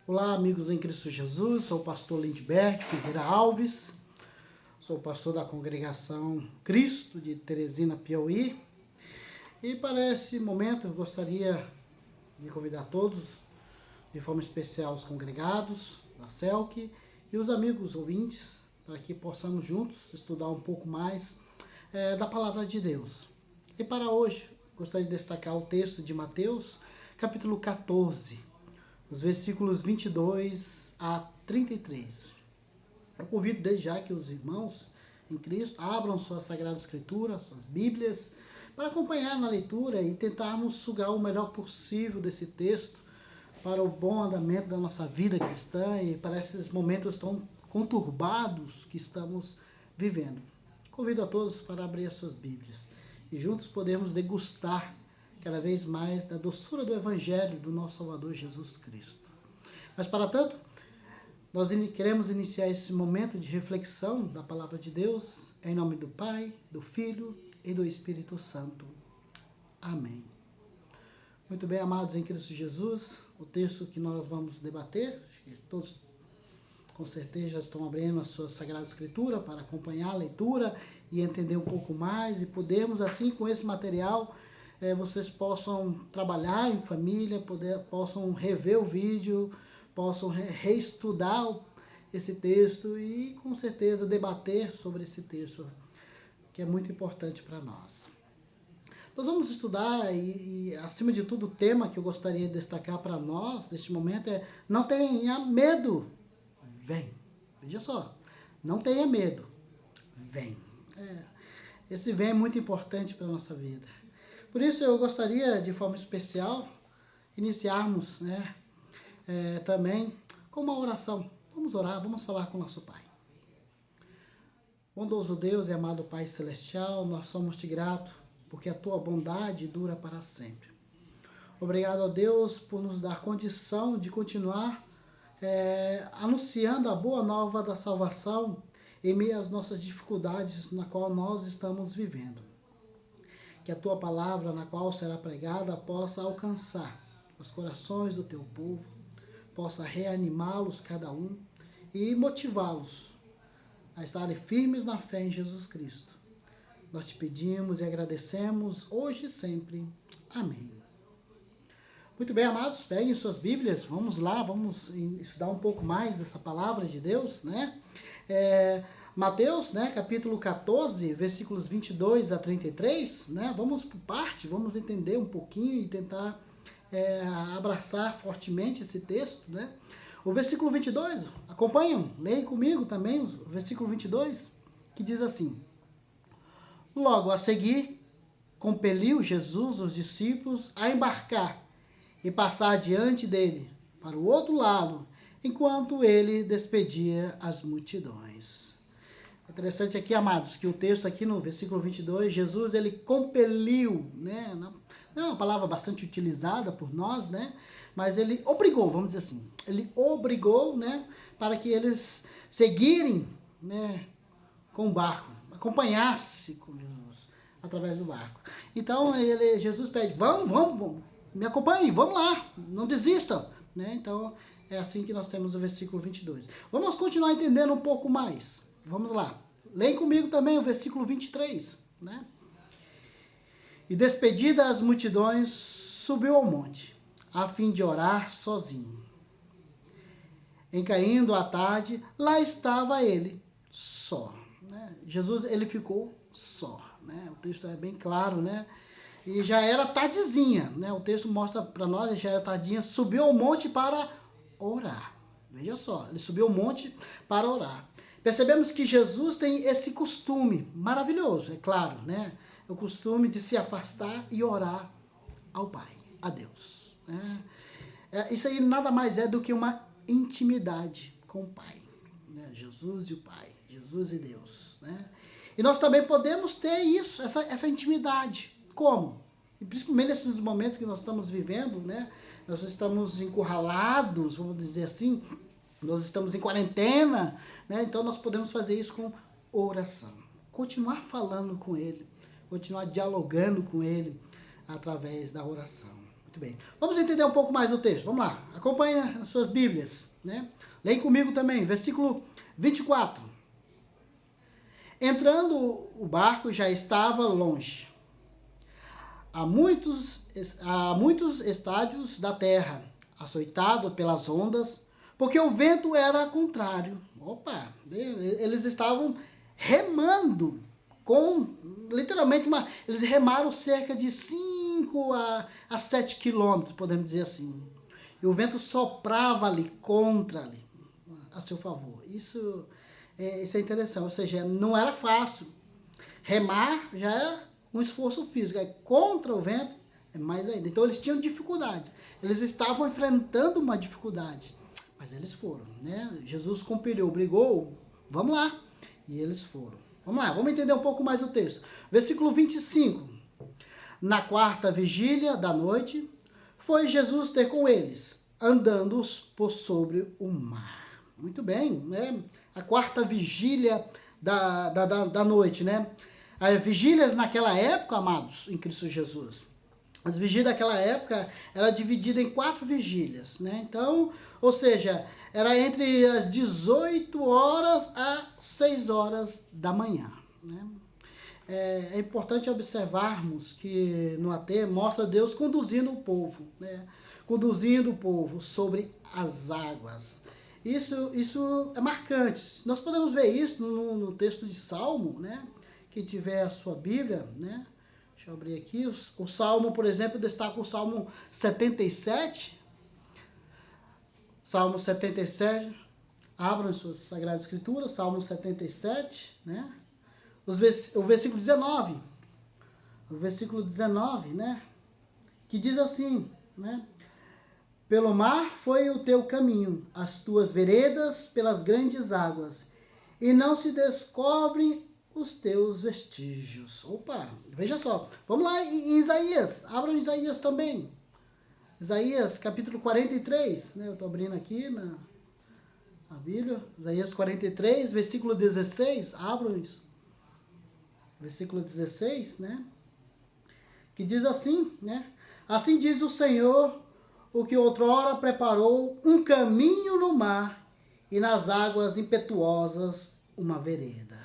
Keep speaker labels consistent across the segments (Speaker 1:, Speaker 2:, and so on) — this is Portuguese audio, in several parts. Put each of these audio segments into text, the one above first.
Speaker 1: Olá, amigos em Cristo Jesus, sou o pastor Lindbergh Ferreira Alves, sou pastor da congregação Cristo de Teresina, Piauí. E para esse momento eu gostaria de convidar todos, de forma especial os congregados da CELC e os amigos ouvintes, para que possamos juntos estudar um pouco mais da Palavra de Deus. E para hoje, gostaria de destacar o texto de Mateus, capítulo 14, os versículos 22 a 33. Eu convido desde já que os irmãos em Cristo abram sua Sagrada Escritura, suas Bíblias, para acompanhar na leitura e tentarmos sugar o melhor possível desse texto para o bom andamento da nossa vida cristã e para esses momentos tão conturbados que estamos vivendo. Convido a todos para abrir as suas Bíblias e juntos podemos degustar cada vez mais da doçura do Evangelho do nosso Salvador Jesus Cristo. Mas, para tanto, nós queremos iniciar esse momento de reflexão da Palavra de Deus em nome do Pai, do Filho e do Espírito Santo. Amém. Muito bem, amados em Cristo Jesus, o texto que nós vamos debater, todos com certeza já estão abrindo a sua Sagrada Escritura para acompanhar a leitura e entender um pouco mais e podermos, assim, com esse material, vocês possam trabalhar em família, possam rever o vídeo, possam reestudar esse texto e, com certeza, debater sobre esse texto, que é muito importante para nós. Nós vamos estudar e, acima de tudo, o tema que eu gostaria de destacar para nós, neste momento, é: não tenha medo, vem. Veja só, não tenha medo, vem. Esse vem é muito importante para a nossa vida. Por isso eu gostaria, de forma especial, iniciarmos também com uma oração. Vamos orar, vamos falar com o nosso Pai. Bondoso Deus e amado Pai Celestial, nós somos-te gratos, porque a tua bondade dura para sempre. Obrigado a Deus por nos dar condição de continuar anunciando a boa nova da salvação em meio às nossas dificuldades na qual nós estamos vivendo. Que a tua palavra, na qual será pregada, possa alcançar os corações do teu povo, possa reanimá-los cada um e motivá-los a estarem firmes na fé em Jesus Cristo. Nós te pedimos e agradecemos hoje e sempre. Amém. Muito bem, amados, peguem suas Bíblias, vamos lá, vamos estudar um pouco mais dessa palavra de Deus, Mateus, capítulo 14, versículos 22 a 33, vamos por parte, vamos entender um pouquinho e tentar abraçar fortemente esse texto, O versículo 22, acompanham, leem comigo também o versículo 22, que diz assim: Logo a seguir, compeliu Jesus os discípulos a embarcar e passar diante dele para o outro lado, enquanto ele despedia as multidões. É interessante aqui, amados, que o texto aqui no versículo 22, Jesus ele compeliu, não é uma palavra bastante utilizada por nós, mas ele obrigou, vamos dizer assim, ele obrigou, para que eles seguirem, com o barco, acompanhasse com Jesus através do barco. Então Jesus pede: vamos, me acompanhem, vamos lá, não desistam, Então é assim que nós temos o versículo 22. Vamos continuar entendendo um pouco mais. Vamos lá. Leia comigo também o versículo 23, E despedida as multidões, subiu ao monte, a fim de orar sozinho. Em caindo a tarde, lá estava ele, só. Jesus, ele ficou só. O texto é bem claro, E já era tardezinha, O texto mostra para nós, já era tardinha, subiu ao monte para orar. Veja só, ele subiu ao monte para orar. Percebemos que Jesus tem esse costume maravilhoso, é claro, O costume de se afastar e orar ao Pai, a Deus. Isso aí nada mais é do que uma intimidade com o Pai. Jesus e o Pai, Jesus e Deus. E nós também podemos ter isso, essa intimidade. Como? E principalmente nesses momentos que nós estamos vivendo, Nós estamos encurralados, vamos dizer assim, nós estamos em quarentena, Então nós podemos fazer isso com oração. Continuar falando com Ele, continuar dialogando com Ele através da oração. Muito bem. Vamos entender um pouco mais o texto. Vamos lá. Acompanhe as suas Bíblias, né? Leia comigo também, versículo 24. Entrando, o barco já estava longe, a muitos estádios da terra, açoitado pelas ondas, porque o vento era contrário. Opa, eles estavam remando literalmente, eles remaram cerca de 5 a 7 quilômetros, podemos dizer assim. E o vento soprava ali, a seu favor. Isso é interessante, ou seja, não era fácil. Remar já é um esforço físico, contra o vento é mais ainda. Então eles tinham dificuldades, eles estavam enfrentando uma dificuldade, mas eles foram, né? Jesus compeliu, obrigou, vamos lá, e eles foram. Vamos lá, vamos entender um pouco mais o texto. Versículo 25. Na quarta vigília da noite, foi Jesus ter com eles, andando por sobre o mar. Muito bem, né? A quarta vigília da noite, né? As vigílias naquela época, amados, em Cristo Jesus, as vigílias daquela época era dividida em 4 vigílias, né? Então, ou seja, era entre as 18 horas a 6 horas da manhã, né? É importante observarmos que no AT mostra Deus conduzindo o povo, né? Conduzindo o povo sobre as águas. Isso é marcante. Nós podemos ver isso no texto de Salmo, né? Quem tiver a sua Bíblia, né? Deixa eu abrir aqui. O Salmo, por exemplo, destaca o Salmo 77. Salmo 77. Abram suas Sagradas Escrituras. Salmo 77, né? O versículo 19. O versículo 19, né? Que diz assim, né? Pelo mar foi o teu caminho, as tuas veredas pelas grandes águas, e não se descobrem os teus vestígios. Opa, veja só. Vamos lá em Isaías. Abram Isaías também. Isaías, capítulo 43. Né? Eu estou abrindo aqui na Bíblia. Isaías 43, versículo 16. Abram isso. Versículo 16, né? Que diz assim, né? Assim diz o Senhor, o que outrora preparou um caminho no mar e nas águas impetuosas uma vereda.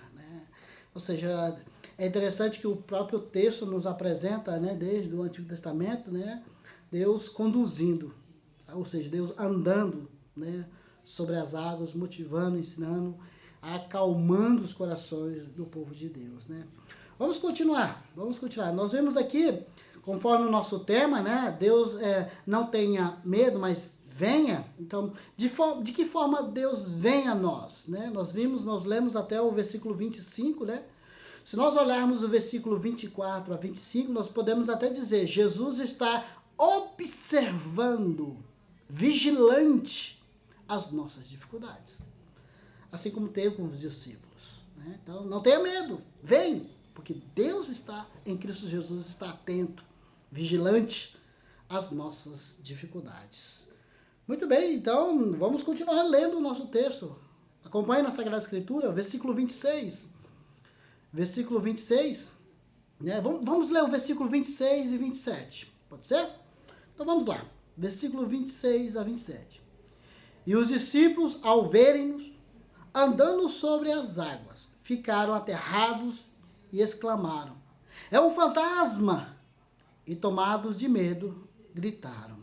Speaker 1: Ou seja, é interessante que o próprio texto nos apresenta, né, desde o Antigo Testamento, né, Deus conduzindo, ou seja, Deus andando, né, sobre as águas, motivando, ensinando, acalmando os corações do povo de Deus. Né. Vamos continuar. Nós vemos aqui, conforme o nosso tema, né, Deus não tenha medo, mas venha. Então, de que forma Deus vem a nós? Né? Nós lemos até o versículo 25, né? Se nós olharmos o versículo 24 a 25, nós podemos até dizer, Jesus está observando, vigilante, as nossas dificuldades. Assim como teve com os discípulos. Né? Então, não tenha medo, vem, porque Deus está, em Cristo Jesus, está atento, vigilante às nossas dificuldades. Muito bem, então vamos continuar lendo o nosso texto. Acompanhe na Sagrada Escritura, versículo 26. Versículo 26. Né? Vamos ler o versículo 26 e 27. Pode ser? Então vamos lá. Versículo 26 a 27. E os discípulos, ao verem-nos andando sobre as águas, ficaram aterrados e exclamaram: é um fantasma! E tomados de medo, gritaram.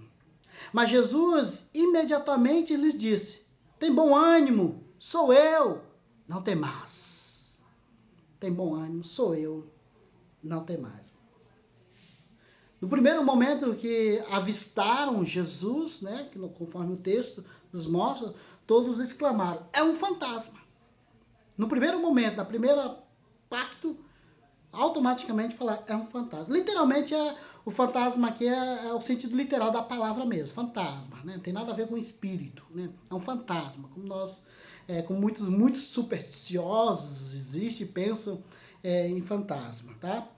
Speaker 1: Mas Jesus imediatamente lhes disse: tem bom ânimo, sou eu, não temais. Tem bom ânimo, sou eu, não temais. No primeiro momento que avistaram Jesus, né, que conforme o texto nos mostra, todos exclamaram: é um fantasma. No primeiro momento, na primeira pacto, automaticamente falar é um fantasma. Literalmente, o fantasma aqui é o sentido literal da palavra mesmo, fantasma, né? Não tem nada a ver com espírito, né? É um fantasma, como nós, como muitos supersticiosos existem e pensam em fantasma, tá?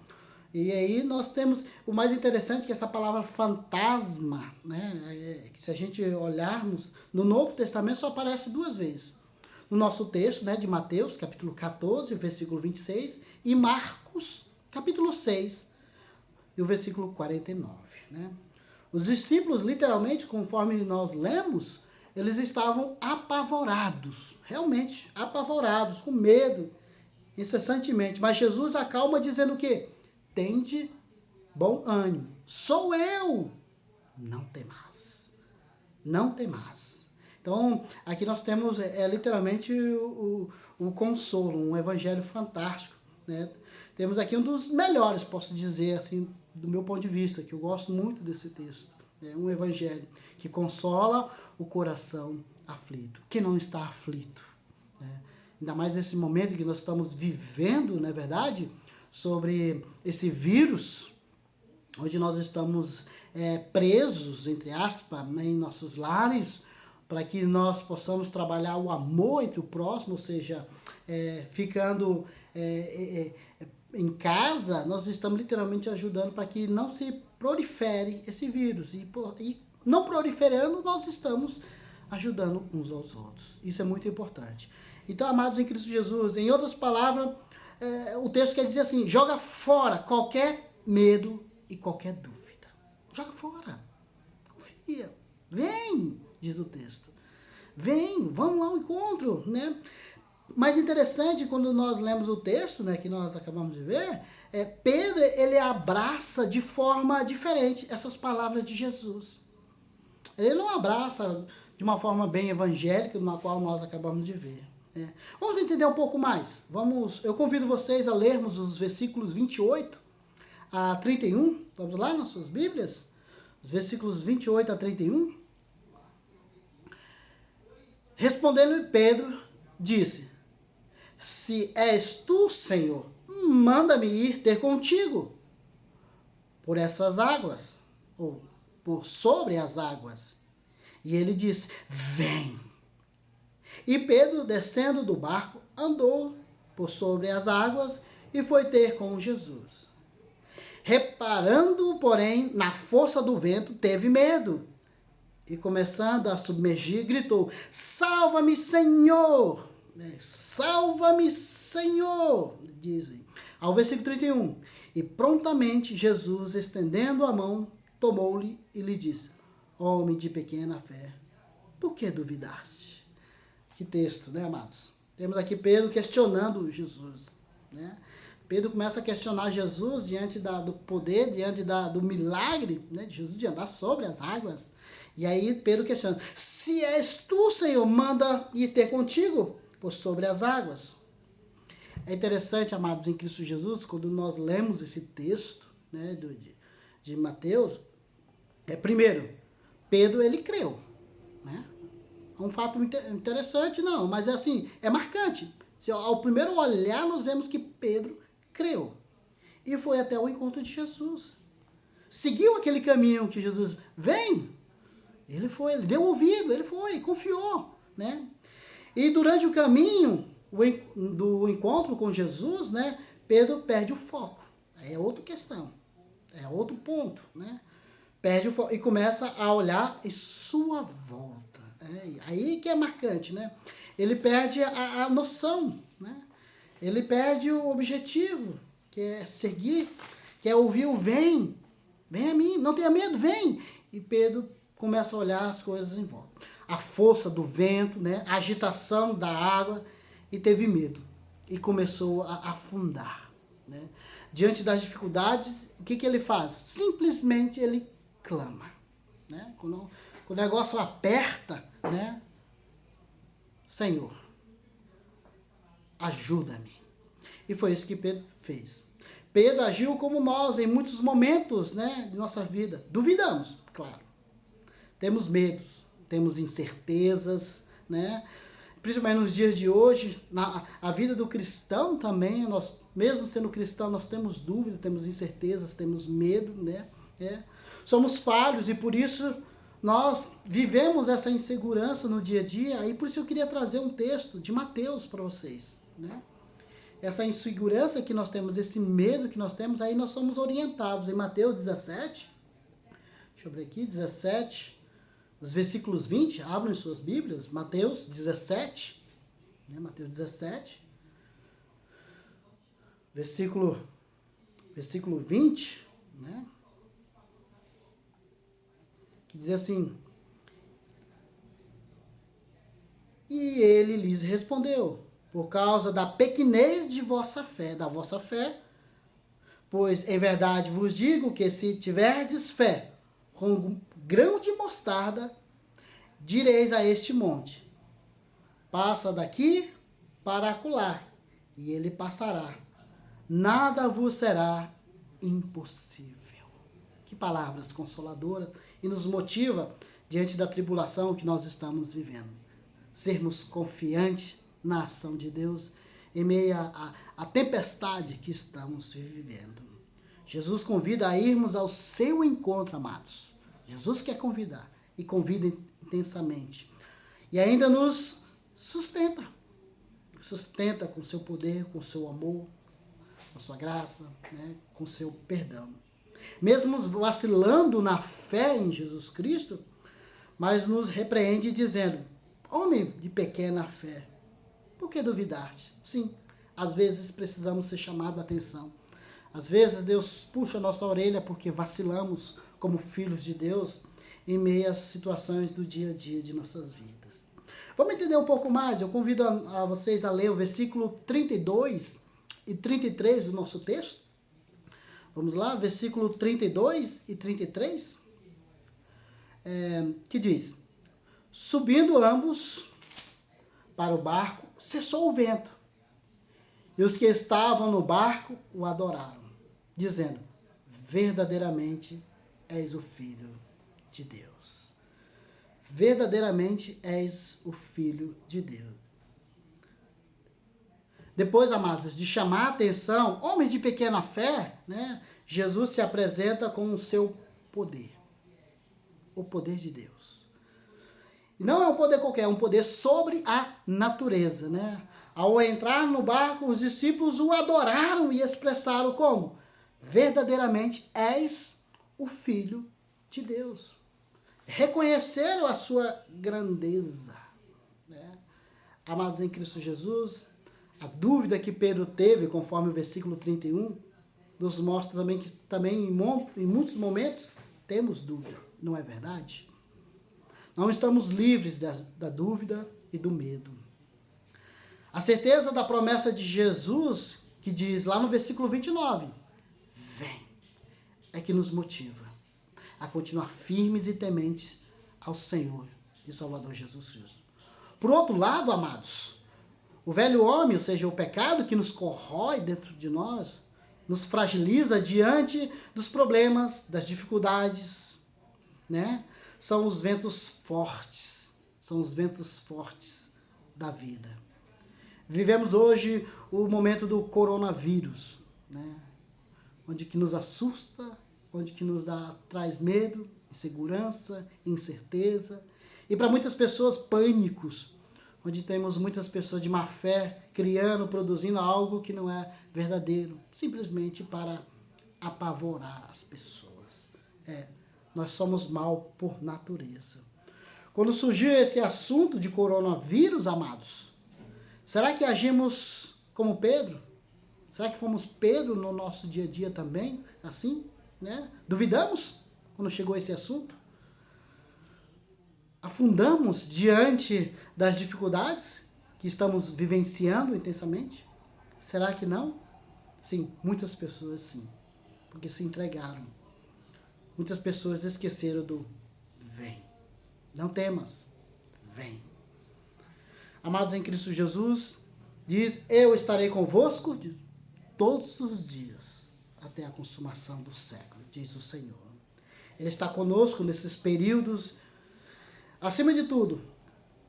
Speaker 1: E aí nós temos, o mais interessante é que essa palavra fantasma, né? Que se a gente olharmos, no Novo Testamento só aparece 2 vezes. No nosso texto, né, de Mateus, capítulo 14, versículo 26, e Marcos, capítulo 6, e o versículo 49. Né? Os discípulos, literalmente, conforme nós lemos, eles estavam apavorados, realmente apavorados, com medo, incessantemente. Mas Jesus acalma dizendo o quê? Tende bom ânimo. Sou eu. Não temais. Não temais. Então, aqui nós temos literalmente o consolo, um evangelho fantástico, né? Temos aqui um dos melhores, posso dizer assim, do meu ponto de vista, que eu gosto muito desse texto. É um evangelho que consola o coração aflito. Quem não está aflito, né? Ainda mais nesse momento que nós estamos vivendo, não é verdade? Sobre esse vírus, onde nós estamos presos, entre aspas, né, em nossos lares, para que nós possamos trabalhar o amor entre o próximo, ou seja, ficando em casa, nós estamos literalmente ajudando para que não se prolifere esse vírus. E não proliferando, nós estamos ajudando uns aos outros. Isso é muito importante. Então, amados em Cristo Jesus, em outras palavras, o texto quer dizer assim, joga fora qualquer medo e qualquer dúvida. Joga fora. Confia. Vem, diz o texto. Vem, vamos lá ao encontro, né? Mais interessante, quando nós lemos o texto, né, que nós acabamos de ver, Pedro, ele abraça de forma diferente essas palavras de Jesus. Ele não abraça de uma forma bem evangélica, na qual nós acabamos de ver. Vamos entender um pouco mais. Eu convido vocês a lermos os versículos 28 a 31. Vamos lá nas suas Bíblias? Os versículos 28 a 31. Respondendo Pedro, disse: Se és tu, Senhor, manda-me ir ter contigo por essas águas, ou por sobre as águas. E ele disse: Vem. E Pedro, descendo do barco, andou por sobre as águas e foi ter com Jesus. Reparando, porém, na força do vento, teve medo. E começando a submergir, gritou: Salva-me, Senhor! Salva-me, Senhor! Dizem. Ao versículo 31. E prontamente Jesus, estendendo a mão, tomou-lhe e lhe disse: Homem de pequena fé, por que duvidaste? Que texto, né, amados? Temos aqui Pedro questionando Jesus, né? Pedro começa a questionar Jesus diante do poder, diante do milagre, né, de Jesus de andar sobre as águas. E aí Pedro questiona: Se és tu, Senhor, manda ir ter contigo por sobre as águas. É interessante, amados em Cristo Jesus, quando nós lemos esse texto, né, de Mateus, primeiro, Pedro, ele creu, né? É um fato interessante, não, mas é marcante. Ao primeiro olhar, nós vemos que Pedro creu e foi até o encontro de Jesus. Seguiu aquele caminho que Jesus vem. Ele foi, ele deu ouvido, ele foi, confiou, né? E durante o caminho do encontro com Jesus, né, Pedro perde o foco. Aí é outra questão, é outro ponto, né? Perde o foco e começa a olhar em sua volta. Aí que é marcante, né? Ele perde a noção, né? Ele perde o objetivo, que é seguir, que é ouvir o vem a mim, não tenha medo, vem. E Pedro começa a olhar as coisas em volta. A força do vento, né? A agitação da água, e teve medo. E começou a afundar, né? Diante das dificuldades, o que ele faz? Simplesmente ele clama, né? Quando o negócio aperta, né? Senhor, ajuda-me. E foi isso que Pedro fez. Pedro agiu como nós em muitos momentos, né, de nossa vida. Duvidamos, claro. Temos medos, temos incertezas, né? Principalmente nos dias de hoje, a vida do cristão também, nós, mesmo sendo cristão, nós temos dúvidas, temos incertezas, temos medo, né? Somos falhos e por isso nós vivemos essa insegurança no dia a dia, e por isso eu queria trazer um texto de Mateus para vocês, né? Essa insegurança que nós temos, esse medo que nós temos, aí nós somos orientados em Mateus 17, deixa eu ver aqui, 17, os versículos 20, abrem suas Bíblias, Mateus 17, né? Mateus 17, versículo 20, né? Diz assim: e ele lhes respondeu: por causa da pequenez de vossa fé, pois em verdade vos digo que se tiverdes fé com um grão de mostarda, direis a este monte: passa daqui para acolá, e ele passará. Nada vos será impossível. Que palavras consoladoras e nos motiva diante da tribulação que nós estamos vivendo. Sermos confiantes na ação de Deus em meio à tempestade que estamos vivendo. Jesus convida a irmos ao seu encontro, amados. Jesus quer convidar e convida intensamente. E ainda nos sustenta. Sustenta com seu poder, com seu amor, com sua graça, né? Com seu perdão. Mesmo vacilando na fé em Jesus Cristo, mas nos repreende dizendo: homem de pequena fé, por que duvidaste? Sim, às vezes precisamos ser chamados a atenção. Às vezes Deus puxa a nossa orelha porque vacilamos como filhos de Deus em meio às situações do dia a dia de nossas vidas. Vamos entender um pouco mais? Eu convido a vocês a ler o versículo 32 e 33 do nosso texto. Vamos lá, versículo 32 e 33, que diz: subindo ambos para o barco, cessou o vento, e os que estavam no barco o adoraram, dizendo: verdadeiramente és o Filho de Deus. Verdadeiramente és o Filho de Deus. Depois, amados, de chamar a atenção, homens de pequena fé, né? Jesus se apresenta com o seu poder. O poder de Deus. E não é um poder qualquer, é um poder sobre a natureza, né? Ao entrar no barco, os discípulos o adoraram e expressaram como: verdadeiramente és o Filho de Deus. Reconheceram a sua grandeza, né? Amados em Cristo Jesus, a dúvida que Pedro teve, conforme o versículo 31, nos mostra também que em muitos momentos temos dúvida, não é verdade? Não estamos livres da dúvida e do medo. A certeza da promessa de Jesus, que diz lá no versículo 29, vem, é que nos motiva a continuar firmes e tementes ao Senhor e Salvador Jesus Cristo. Por outro lado, amados, o velho homem, ou seja, o pecado que nos corrói dentro de nós, nos fragiliza diante dos problemas, das dificuldades, né? São os ventos fortes da vida. Vivemos hoje o momento do coronavírus, né? Onde que nos assusta, onde que traz medo, insegurança, incerteza. E para muitas pessoas, pânicos, onde temos muitas pessoas de má fé criando, produzindo algo que não é verdadeiro, simplesmente para apavorar as pessoas. Nós somos mal por natureza. Quando surgiu esse assunto de coronavírus, amados, será que agimos como Pedro? Será que fomos Pedro no nosso dia a dia também, assim, né? Duvidamos quando chegou esse assunto? Afundamos diante das dificuldades que estamos vivenciando intensamente? Será que não? Sim, muitas pessoas sim, porque se entregaram. Muitas pessoas esqueceram do vem. Não temas, vem. Amados em Cristo Jesus, diz: eu estarei convosco todos os dias, até a consumação do século, diz o Senhor. Ele está conosco nesses períodos. Acima de tudo,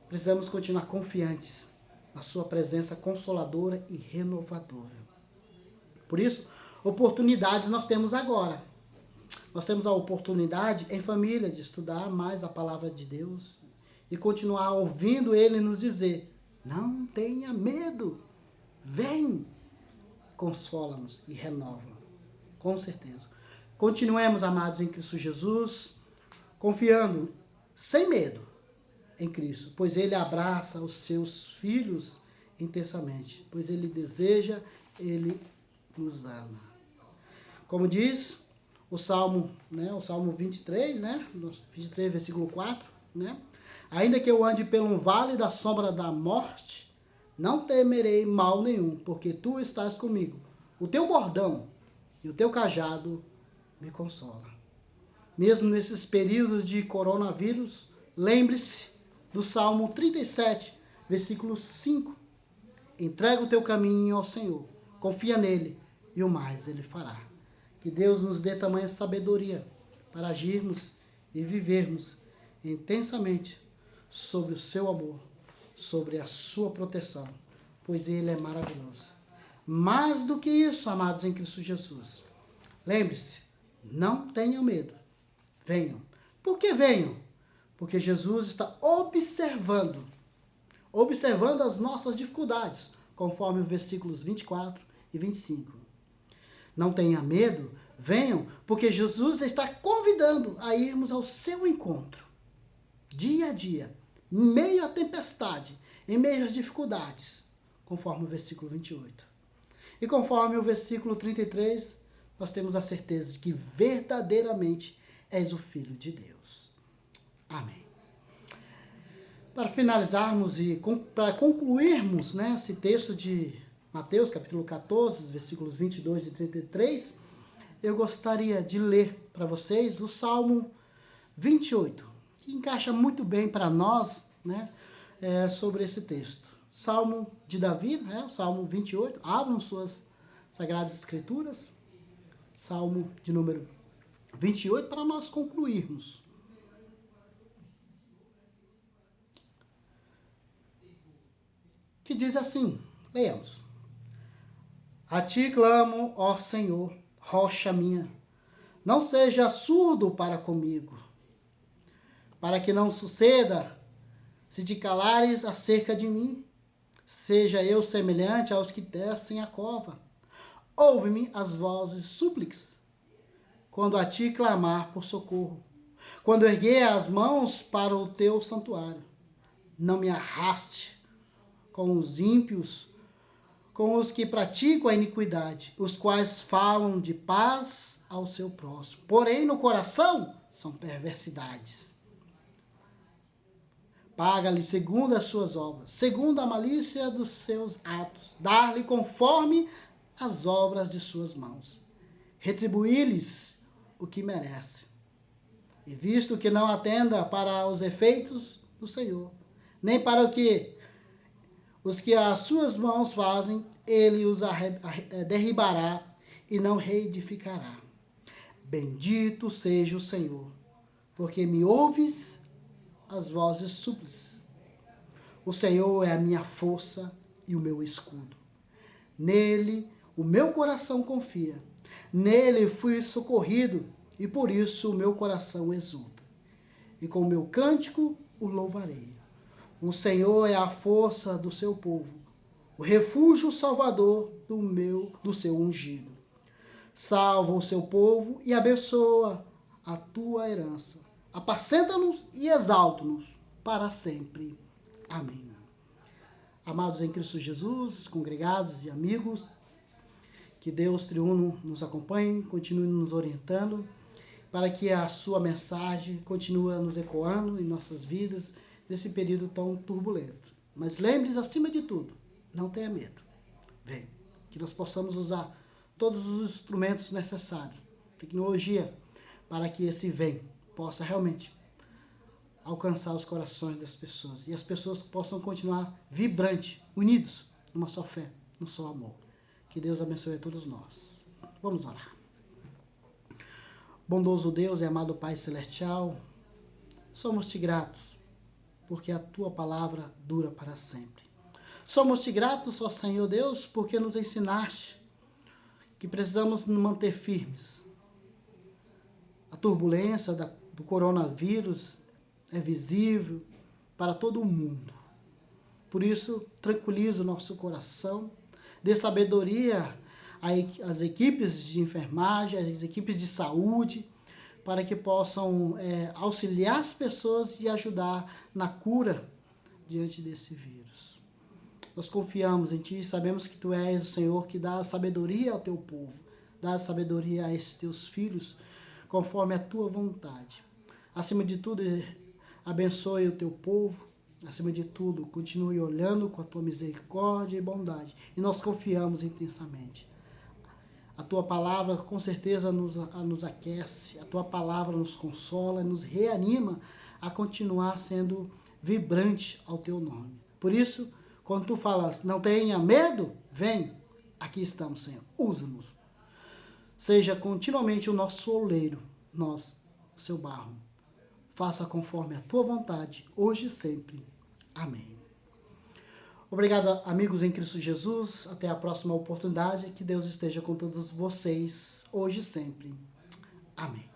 Speaker 1: precisamos continuar confiantes na sua presença consoladora e renovadora. Por isso, oportunidades nós temos agora. Nós temos a oportunidade em família de estudar mais a palavra de Deus e continuar ouvindo Ele nos dizer: não tenha medo, vem, consola-nos e renova, com certeza. Continuemos, amados em Cristo Jesus, confiando sem medo em Cristo, pois Ele abraça os seus filhos intensamente, pois Ele deseja, Ele nos ama. Como diz o Salmo, o Salmo 23, 23, versículo 4, Ainda que eu ande pelo vale da sombra da morte, não temerei mal nenhum, porque tu estás comigo. O teu bordão e o teu cajado me consola. Mesmo nesses períodos de coronavírus, lembre-se do Salmo 37, versículo 5. Entrega o teu caminho ao Senhor, confia nele e o mais ele fará. Que Deus nos dê tamanha sabedoria para agirmos e vivermos intensamente sobre o seu amor, sobre a sua proteção, pois ele é maravilhoso. Mais do que isso, amados em Cristo Jesus, lembre-se, não tenham medo, venham. Por que venham? Porque Jesus está observando as nossas dificuldades, conforme os versículos 24 e 25. Não tenha medo, venham, porque Jesus está convidando a irmos ao seu encontro, dia a dia, em meio à tempestade, em meio às dificuldades, conforme o versículo 28. E conforme o versículo 33, nós temos a certeza de que verdadeiramente és o Filho de Deus. Amém. Para finalizarmos e para concluirmos esse texto de Mateus, capítulo 14, versículos 22 e 33, eu gostaria de ler para vocês o Salmo 28, que encaixa muito bem para nós sobre esse texto. Salmo de Davi, o Salmo 28, abram suas Sagradas Escrituras, Salmo de número 28, para nós concluirmos. Que diz assim, leamos. A ti clamo, ó Senhor, rocha minha, não seja surdo para comigo, para que não suceda, se te calares acerca de mim, seja eu semelhante aos que descem a cova. Ouve-me as vozes súplicas, quando a ti clamar por socorro, quando erguer as mãos para o teu santuário. Não me arraste com os ímpios, com os que praticam a iniquidade, os quais falam de paz ao seu próximo, porém no coração são perversidades. Paga-lhe segundo as suas obras, segundo a malícia dos seus atos, dar-lhe conforme as obras de suas mãos, retribuir-lhes o que merece. E visto que não atenda para os efeitos do Senhor, nem para os que as suas mãos fazem, ele os derribará e não reedificará. Bendito seja o Senhor, porque me ouves as vozes súplicas. O Senhor é a minha força e o meu escudo. Nele o meu coração confia. Nele fui socorrido e por isso o meu coração exulta. E com o meu cântico o louvarei. O Senhor é a força do seu povo, o refúgio salvador do seu ungido. Salva o seu povo e abençoa a tua herança. Apacenta-nos e exalta-nos para sempre. Amém. Amados em Cristo Jesus, congregados e amigos, que Deus triuno nos acompanhe, continue nos orientando, para que a sua mensagem continue nos ecoando em nossas vidas, nesse período tão turbulento. Mas lembre-se, acima de tudo, não tenha medo. Vem, que nós possamos usar todos os instrumentos necessários, tecnologia, para que esse vem possa realmente alcançar os corações das pessoas e as pessoas possam continuar vibrantes, unidos numa só fé, num só amor. Que Deus abençoe a todos nós. Vamos orar. Bondoso Deus e amado Pai Celestial, somos-te gratos, porque a tua palavra dura para sempre. Somos-te gratos, ó Senhor Deus, porque nos ensinaste que precisamos nos manter firmes. A turbulência do coronavírus é visível para todo o mundo. Por isso, tranquiliza o nosso coração, dê sabedoria às equipes de enfermagem, às equipes de saúde, para que possam auxiliar as pessoas e ajudar na cura diante desse vírus. Nós confiamos em Ti e sabemos que Tu és o Senhor que dá sabedoria ao Teu povo, dá sabedoria a esses Teus filhos, conforme a tua vontade. Acima de tudo, abençoe o teu povo. Acima de tudo, continue olhando com a tua misericórdia e bondade. E nós confiamos intensamente. A tua palavra com certeza nos aquece. A tua palavra nos consola, nos reanima a continuar sendo vibrante ao teu nome. Por isso, quando tu falas, não tenha medo, vem. Aqui estamos, Senhor. Usa-nos. Seja continuamente o nosso oleiro, nós, seu barro. Faça conforme a tua vontade, hoje e sempre. Amém. Obrigado, amigos em Cristo Jesus. Até a próxima oportunidade. Que Deus esteja com todos vocês, hoje e sempre. Amém.